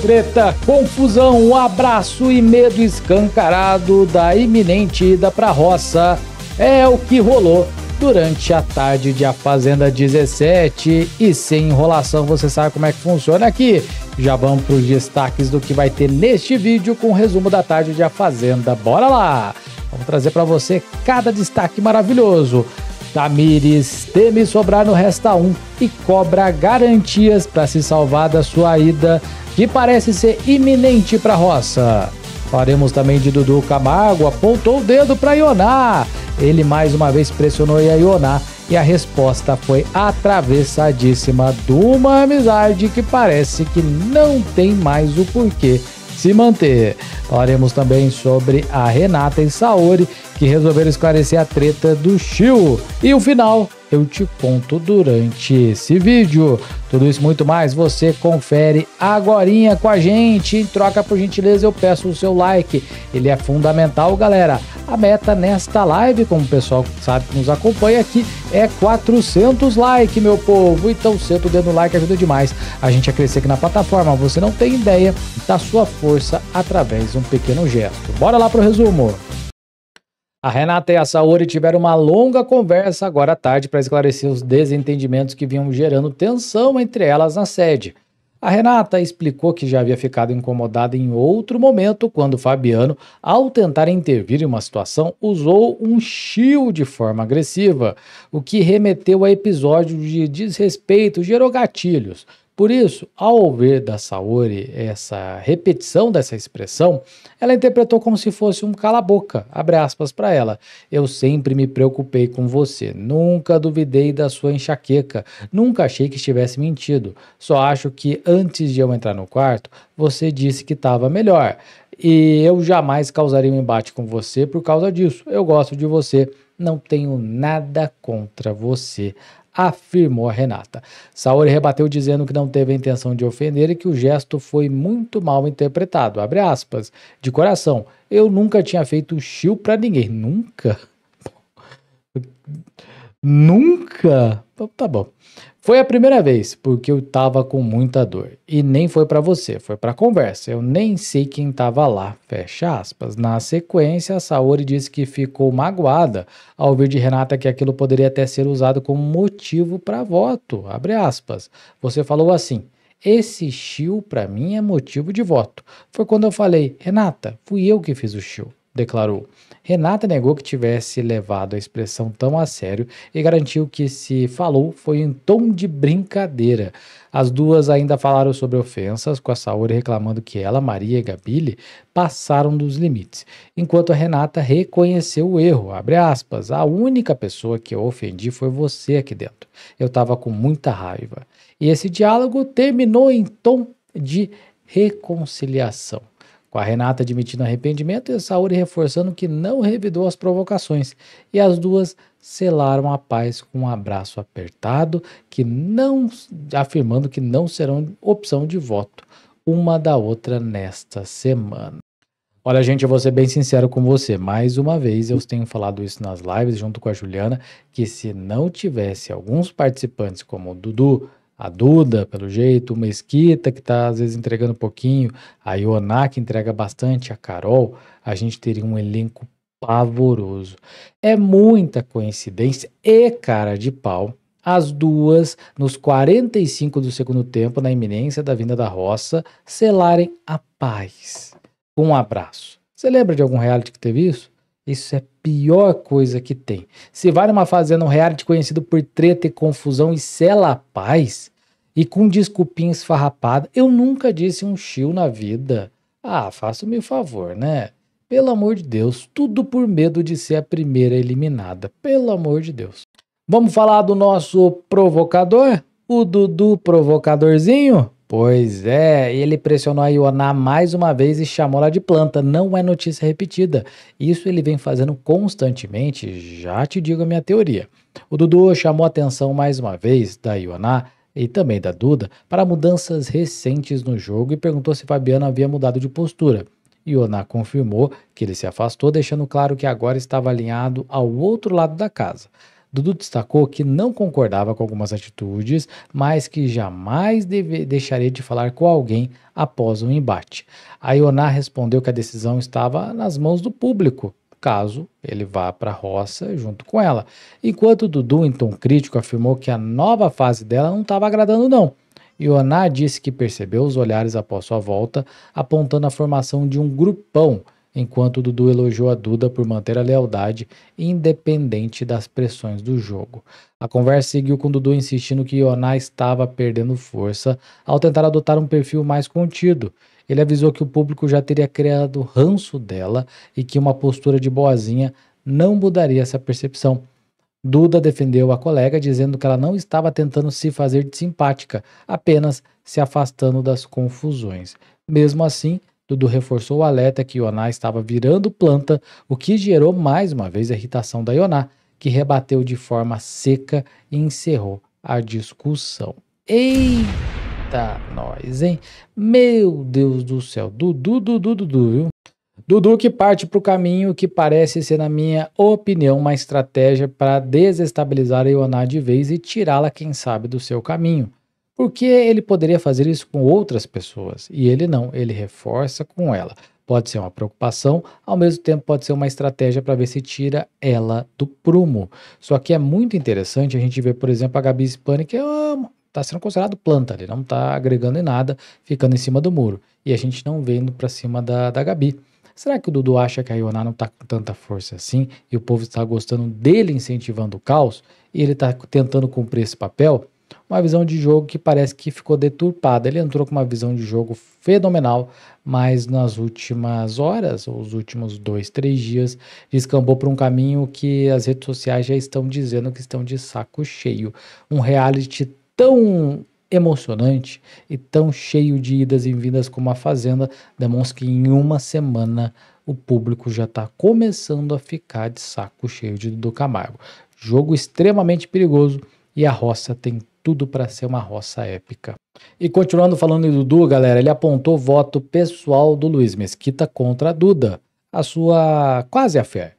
Treta, confusão, um abraço e medo escancarado da iminente ida pra roça é o que rolou durante a tarde de A Fazenda 17 e sem enrolação, você sabe como é que funciona aqui. Já vamos para os destaques do que vai ter neste vídeo com o resumo da tarde de A Fazenda. Bora lá! Vamos trazer para você cada destaque maravilhoso. Tamires teme sobrar no Resta 1 e cobra garantias para se salvar da sua ida, que parece ser iminente para a roça. Falaremos também de Dudu Camargo, apontou o dedo para Ioná. Ele mais uma vez pressionou a Ioná e a resposta foi atravessadíssima de uma amizade que parece que não tem mais o porquê se manter. Falaremos também sobre a Renata e Saori, que resolveram esclarecer a treta do Chiu. E o final eu te conto durante esse vídeo. Tudo isso e muito mais você confere agorinha com a gente. Em troca, por gentileza, eu peço o seu like. Ele é fundamental, galera. A meta nesta live, como o pessoal sabe que nos acompanha aqui, é 400 likes, meu povo. Então, senta o dedo no like, ajuda demais a gente a crescer aqui na plataforma. Você não tem ideia da sua força através de um pequeno gesto. Bora lá pro resumo. A Renata e a Saori tiveram uma longa conversa agora à tarde para esclarecer os desentendimentos que vinham gerando tensão entre elas na sede. A Renata explicou que já havia ficado incomodada em outro momento quando Fabiano, ao tentar intervir em uma situação, usou um chiu de forma agressiva, o que remeteu a episódio de desrespeito, gerou gatilhos. Por isso, ao ouvir da Saori essa repetição dessa expressão, ela interpretou como se fosse um cala-boca, abre aspas para ela. Eu sempre me preocupei com você, nunca duvidei da sua enxaqueca, nunca achei que estivesse mentido. Só acho que antes de eu entrar no quarto, você disse que estava melhor. E eu jamais causaria um embate com você por causa disso. Eu gosto de você, não tenho nada contra você, afirmou a Renata. Saori rebateu dizendo que não teve a intenção de ofender e que o gesto foi muito mal interpretado. Abre aspas. De coração, eu nunca tinha feito chiu pra ninguém. Nunca? Nunca? Tá bom. Foi a primeira vez, porque eu tava com muita dor. E nem foi pra você, foi pra conversa. Eu nem sei quem tava lá. Fecha aspas. Na sequência, a Saori disse que ficou magoada ao ouvir de Renata que aquilo poderia até ser usado como motivo para voto. Abre aspas. Você falou assim, esse chiu pra mim é motivo de voto. Foi quando eu falei, Renata, fui eu que fiz o chiu, declarou. Renata negou que tivesse levado a expressão tão a sério e garantiu que se falou foi em tom de brincadeira. As duas ainda falaram sobre ofensas, com a Saori reclamando que ela, Maria e Gabile passaram dos limites, enquanto a Renata reconheceu o erro, abre aspas, a única pessoa que eu ofendi foi você aqui dentro. Eu estava com muita raiva. E esse diálogo terminou em tom de reconciliação, com a Renata admitindo arrependimento e a Saori reforçando que não revidou as provocações. E as duas selaram a paz com um abraço apertado, afirmando que não serão opção de voto uma da outra nesta semana. Olha, gente, eu vou ser bem sincero com você. Mais uma vez, eu tenho falado isso nas lives junto com a Juliana, que se não tivesse alguns participantes como o Dudu, a Duda, pelo jeito, o Mesquita, que está às vezes entregando um pouquinho, a Ioná, que entrega bastante, a Carol, a gente teria um elenco pavoroso. É muita coincidência e cara de pau as duas, nos 45 do segundo tempo, na iminência da vinda da roça, selarem a paz com um abraço. Você lembra de algum reality que teve isso? Isso é a pior coisa que tem. Se vai numa fazenda, um reality conhecido por treta e confusão e sela a paz, e com desculpinha esfarrapada, eu nunca disse um chiu na vida. Ah, faça-me o favor, né? Pelo amor de Deus, tudo por medo de ser a primeira eliminada. Pelo amor de Deus. Vamos falar do nosso provocador? O Dudu provocadorzinho? Pois é, ele pressionou a Ioná mais uma vez e chamou ela de planta, não é notícia repetida. Isso ele vem fazendo constantemente, já te digo a minha teoria. O Dudu chamou a atenção mais uma vez da Ioná e também da Duda para mudanças recentes no jogo e perguntou se Fabiano havia mudado de postura. Ioná confirmou que ele se afastou, deixando claro que agora estava alinhado ao outro lado da casa. Dudu destacou que não concordava com algumas atitudes, mas que jamais deixaria de falar com alguém após um embate. A Ioná respondeu que a decisão estava nas mãos do público, caso ele vá para a roça junto com ela. Enquanto Dudu, em tom crítico, afirmou que a nova fase dela não estava agradando não. Ioná disse que percebeu os olhares após sua volta, apontando a formação de um grupão, enquanto Dudu elogiou a Duda por manter a lealdade independente das pressões do jogo. A conversa seguiu com Dudu insistindo que Ioná estava perdendo força ao tentar adotar um perfil mais contido. Ele avisou que o público já teria criado ranço dela e que uma postura de boazinha não mudaria essa percepção. Duda defendeu a colega, dizendo que ela não estava tentando se fazer de simpática, apenas se afastando das confusões. Mesmo assim, Dudu reforçou o alerta que Ioná estava virando planta, o que gerou mais uma vez a irritação da Ioná, que rebateu de forma seca e encerrou a discussão. Eita, nós, hein? Meu Deus do céu, Dudu, viu? Dudu que parte para o caminho que parece ser, na minha opinião, uma estratégia para desestabilizar a Ioná de vez e tirá-la, quem sabe, do seu caminho. Porque ele poderia fazer isso com outras pessoas, e ele não, ele reforça com ela. Pode ser uma preocupação, ao mesmo tempo pode ser uma estratégia para ver se tira ela do prumo. Só que é muito interessante a gente ver, por exemplo, a Gabi Spani, que está sendo considerado planta, ele não está agregando em nada, ficando em cima do muro. E a gente não vê indo para cima da Gabi. Será que o Dudu acha que a Ioná não está com tanta força assim e o povo está gostando dele incentivando o caos e ele está tentando cumprir esse papel? Uma visão de jogo que parece que ficou deturpada. Ele entrou com uma visão de jogo fenomenal, mas nas últimas horas, ou os últimos 2, 3 dias, descambou para um caminho que as redes sociais já estão dizendo que estão de saco cheio. Um reality tão emocionante e tão cheio de idas e vindas como a Fazenda demonstra que em uma semana o público já está começando a ficar de saco cheio de Dudu Camargo. Jogo extremamente perigoso e a roça tem tudo para ser uma roça épica. E continuando falando em Dudu, galera, ele apontou voto pessoal do Luiz Mesquita contra a Duda, a sua quase affair.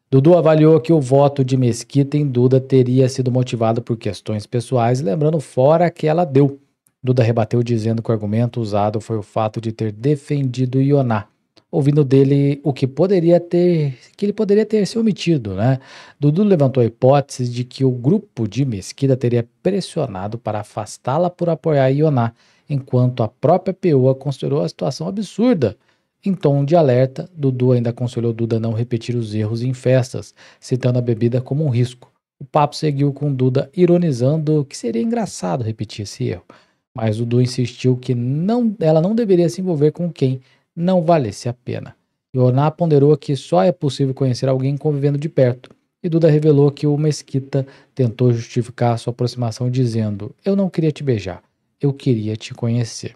Dudu avaliou que o voto de Mesquita em Duda teria sido motivado por questões pessoais, lembrando fora que ela deu. Duda rebateu dizendo que o argumento usado foi o fato de ter defendido Ioná, ouvindo dele o que ele poderia ter se omitido, né? Dudu levantou a hipótese de que o grupo de Mesquita teria pressionado para afastá-la por apoiar Ioná, enquanto a própria Peoa considerou a situação absurda. Em tom de alerta, Dudu ainda aconselhou Duda a não repetir os erros em festas, citando a bebida como um risco. O papo seguiu com Duda ironizando que seria engraçado repetir esse erro, mas Dudu insistiu que ela não deveria se envolver com quem não valesse a pena. Ioná ponderou que só é possível conhecer alguém convivendo de perto, e Duda revelou que o Mesquita tentou justificar sua aproximação dizendo: "Eu não queria te beijar, eu queria te conhecer."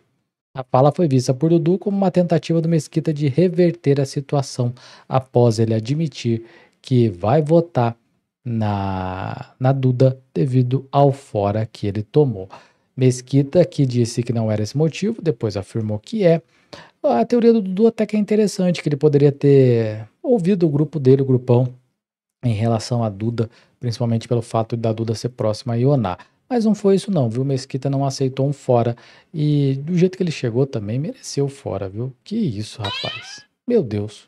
A fala foi vista por Dudu como uma tentativa do Mesquita de reverter a situação após ele admitir que vai votar na Duda devido ao fora que ele tomou. Mesquita, que disse que não era esse motivo, depois afirmou que é. A teoria do Dudu até que é interessante, que ele poderia ter ouvido o grupo dele, o grupão, em relação à Duda, principalmente pelo fato da Duda ser próxima a Ioná. Mas não foi isso não, viu? Mesquita não aceitou um fora. E do jeito que ele chegou também mereceu fora, viu? Que isso, rapaz. Meu Deus.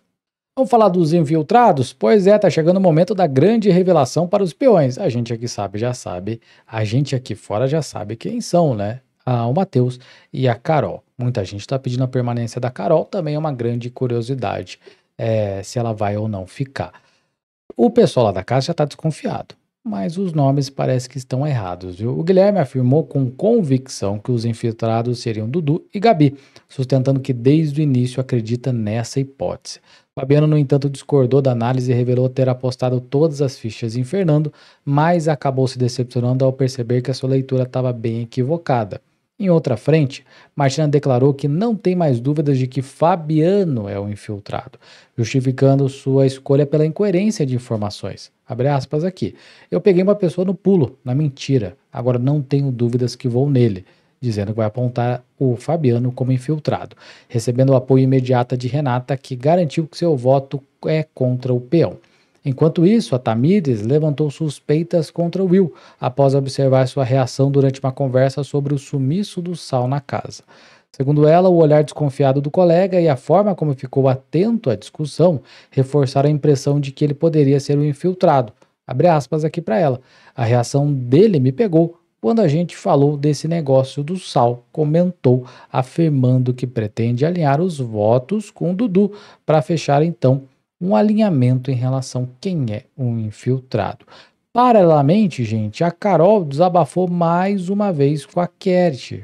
Vamos falar dos infiltrados? Pois é, tá chegando o momento da grande revelação para os peões. A gente aqui sabe, já sabe. A gente aqui fora já sabe quem são, né? O Matheus e a Carol. Muita gente tá pedindo a permanência da Carol, também é uma grande curiosidade, se ela vai ou não ficar. O pessoal lá da casa já tá desconfiado, mas os nomes parece que estão errados, viu? O Guilherme afirmou com convicção que os infiltrados seriam Dudu e Gabi, sustentando que desde o início acredita nessa hipótese. Fabiano, no entanto, discordou da análise e revelou ter apostado todas as fichas em Fernando, mas acabou se decepcionando ao perceber que a sua leitura estava bem equivocada. Em outra frente, Martina declarou que não tem mais dúvidas de que Fabiano é o infiltrado, justificando sua escolha pela incoerência de informações. Abre aspas aqui. "Eu peguei uma pessoa no pulo, na mentira. Agora não tenho dúvidas que vou nele", dizendo que vai apontar o Fabiano como infiltrado, recebendo o apoio imediato de Renata, que garantiu que seu voto é contra o peão. Enquanto isso, a Tamires levantou suspeitas contra Will, após observar sua reação durante uma conversa sobre o sumiço do Sal na casa. Segundo ela, o olhar desconfiado do colega e a forma como ficou atento à discussão reforçaram a impressão de que ele poderia ser o infiltrado. Abre aspas aqui para ela. A reação dele me pegou quando a gente falou desse negócio do Sal, comentou, afirmando que pretende alinhar os votos com o Dudu para fechar então um alinhamento em relação a quem é um infiltrado. Paralelamente, gente, a Carol desabafou mais uma vez com a Kate,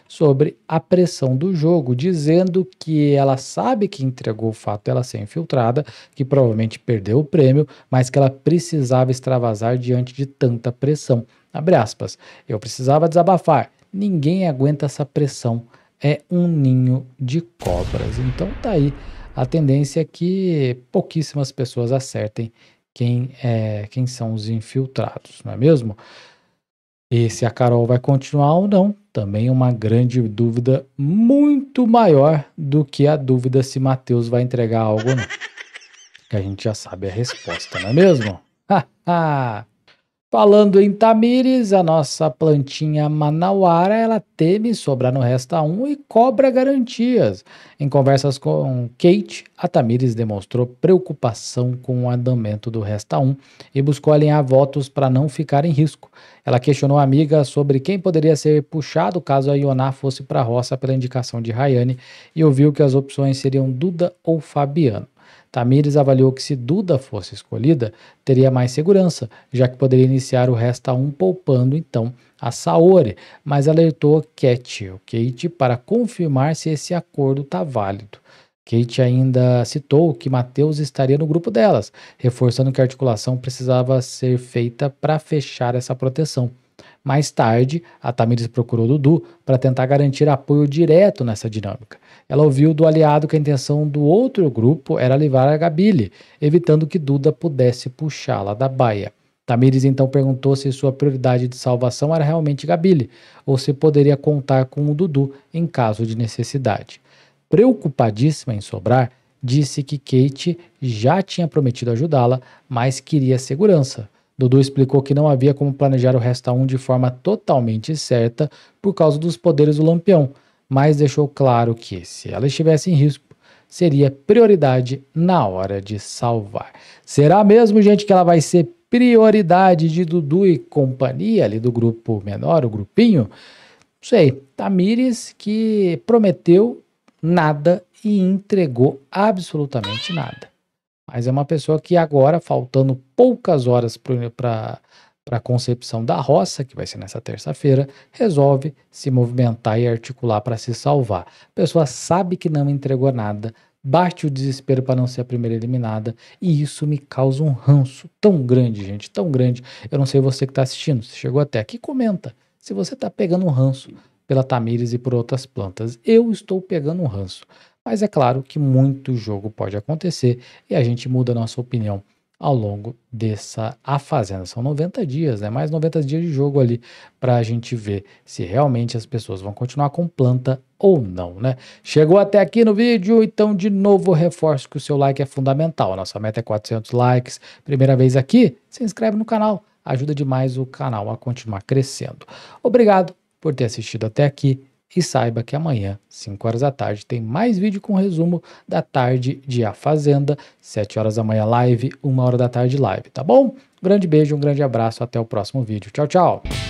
sobre a pressão do jogo, dizendo que ela sabe que entregou o fato dela ser infiltrada, que provavelmente perdeu o prêmio, mas que ela precisava extravasar diante de tanta pressão. Abre aspas, eu precisava desabafar, ninguém aguenta essa pressão, é um ninho de cobras. Então tá aí, a tendência é que pouquíssimas pessoas acertem quem são os infiltrados, não é mesmo? E se a Carol vai continuar ou não, também é uma grande dúvida, muito maior do que a dúvida se Matheus vai entregar algo ou não. Que a gente já sabe a resposta, não é mesmo? Falando em Tamires, a nossa plantinha manauara, ela teme sobrar no Resta 1 e cobra garantias. Em conversas com Kate, a Tamires demonstrou preocupação com o andamento do Resta 1 e buscou alinhar votos para não ficar em risco. Ela questionou a amiga sobre quem poderia ser puxado caso a Ioná fosse para a roça pela indicação de Rayane e ouviu que as opções seriam Duda ou Fabiano. Tamires avaliou que se Duda fosse escolhida, teria mais segurança, já que poderia iniciar o Resta 1 poupando então a Saori, mas alertou Kate para confirmar se esse acordo está válido. Kate ainda citou que Matheus estaria no grupo delas, reforçando que a articulação precisava ser feita para fechar essa proteção. Mais tarde, a Tamires procurou Dudu para tentar garantir apoio direto nessa dinâmica. Ela ouviu do aliado que a intenção do outro grupo era livrar a Gabile, evitando que Duda pudesse puxá-la da baia. Tamires então perguntou se sua prioridade de salvação era realmente Gabile, ou se poderia contar com o Dudu em caso de necessidade. Preocupadíssima em sobrar, disse que Kate já tinha prometido ajudá-la, mas queria segurança. Dudu explicou que não havia como planejar o Resta 1 de forma totalmente certa por causa dos poderes do Lampião, mas deixou claro que, se ela estivesse em risco, seria prioridade na hora de salvar. Será mesmo, gente, que ela vai ser prioridade de Dudu e companhia ali do grupo menor, o grupinho? Não sei. Tamires que prometeu nada e entregou absolutamente nada. Mas é uma pessoa que agora, faltando poucas horas para a concepção da roça, que vai ser nessa terça-feira, resolve se movimentar e articular para se salvar. A pessoa sabe que não entregou nada, bate o desespero para não ser a primeira eliminada, e isso me causa um ranço tão grande, gente, tão grande. Eu não sei você que está assistindo, se chegou até aqui, comenta se você está pegando um ranço pela Tamires e por outras plantas. Eu estou pegando um ranço. Mas é claro que muito jogo pode acontecer e a gente muda a nossa opinião ao longo dessa A Fazenda. São 90 dias, né? Mais 90 dias de jogo ali para a gente ver se realmente as pessoas vão continuar com planta ou não, né? Chegou até aqui no vídeo, então de novo reforço que o seu like é fundamental. A nossa meta é 400 likes. Primeira vez aqui? Se inscreve no canal. Ajuda demais o canal a continuar crescendo. Obrigado por ter assistido até aqui. E saiba que amanhã, 5 horas da tarde, tem mais vídeo com resumo da tarde de A Fazenda. 7 horas da manhã live, 1 hora da tarde live, tá bom? Um grande beijo, um grande abraço, até o próximo vídeo. Tchau, tchau!